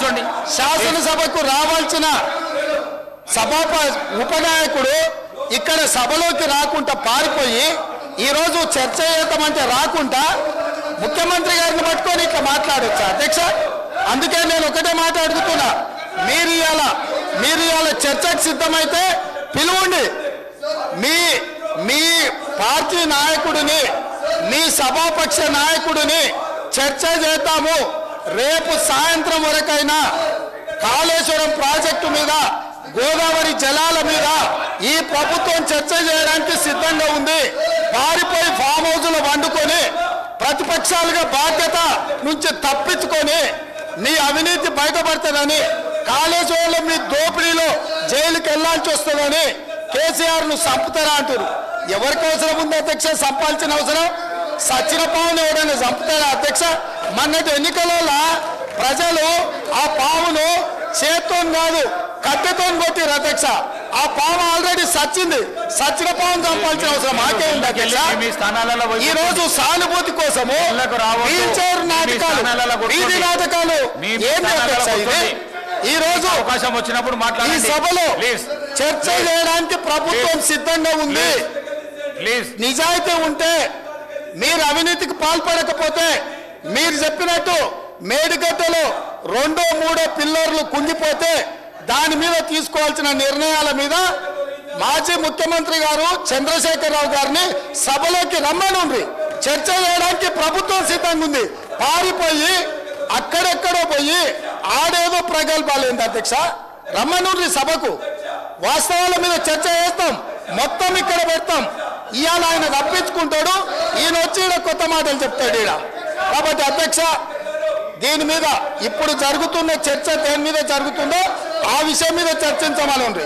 కూర్చోండి. శాసనసభకు రావాల్సిన ఉపనాయకుడు ఇక్కడ సభలోకి రాకుండా పారిపోయి ఈరోజు చర్చ చేద్దామంటే రాకుండా ముఖ్యమంత్రి గారిని పట్టుకొని ఇట్లా మాట్లాడొచ్చా అధ్యక్ష? అందుకే నేను ఒకటే మాట అడుగుతున్నా, మీరు ఇవాళ చర్చకు సిద్ధమైతే పిలువండి. మీ పార్టీ నాయకుడిని, మీ సభాపక్ష నాయకుడిని చర్చ చేద్దాము. రేపు సాయంత్రం వరకైనా కాళేశ్వరం ప్రాజెక్టు మీద, గోదావరి జలాల మీద ఈ ప్రభుత్వం చర్చ చేయడానికి సిద్ధంగా ఉంది. పారిపోయి ఫామ్ హౌస్లో వండుకొని ప్రతిపక్షాలుగా బాధ్యత నుంచి తప్పించుకొని నీ అవినీతి బయటపడుతుందని, కాళేశ్వరంలో మీ దోపిడీలో జైలుకి వెళ్లాల్సి వస్తుందని కేసీఆర్ను చంపుతారా అంటారు. ఎవరికి అవసరం ఉంది అధ్యక్ష చంపాల్సిన అవసరం? సచిన పావును ఎవరైనా చంపుతారా అధ్యక్ష? మొన్నటి ఎన్నికలలో ప్రజలు ఆ పావును చేత్తో కాదు కట్టెతో కొట్టిరు అధ్యక్ష. ఆ పాము ఆల్రెడీ సచ్చింది. సచిన పావును చంపాల్సిన అవసరం మాకే ఉంది అధ్యక్ష. ఈ రోజు సానుభూతి కోసము వీధి నాటకాలు ఏంటి అధ్యక్ష? ఇది ఈ రోజు అవకాశం వచ్చినప్పుడు ఈ సభలో చర్చ చేయడానికి ప్రభుత్వం సిద్ధంగా ఉంది. నిజాయితీ ఉంటే, మీరు అవినీతికి పాల్పడకపోతే, మీరు చెప్పినట్టు మేడిగడ్డలో 2, 3 పిల్లర్లు కుంగిపోతే దాని మీద తీసుకోవాల్సిన నిర్ణయాల మీద మాజీ ముఖ్యమంత్రి గారు చంద్రశేఖరరావు గారిని సభలోకి రమ్మనుంది. చర్చ చేయడానికి ప్రభుత్వం సిద్ధంగా ఉంది. పారిపోయి అక్కడెక్కడో పోయి ఆడేదో ప్రగల్భాలు ఏంది అధ్యక్ష? రమ్మనుంది సభకు. వాస్తవాల మీద చర్చ చేస్తాం, మొత్తం ఇక్కడ పెడతాం. ఇవాళ ఆయన తప్పించుకుంటాడు, ఈయన వచ్చి ఈడ కొత్త మాటలు చెప్తాడు ఈడ. కాబట్టి అధ్యక్ష, దీని మీద ఇప్పుడు జరుగుతున్న చర్చ దేని మీద జరుగుతుందో ఆ విషయం మీద చర్చించమని ఉంది.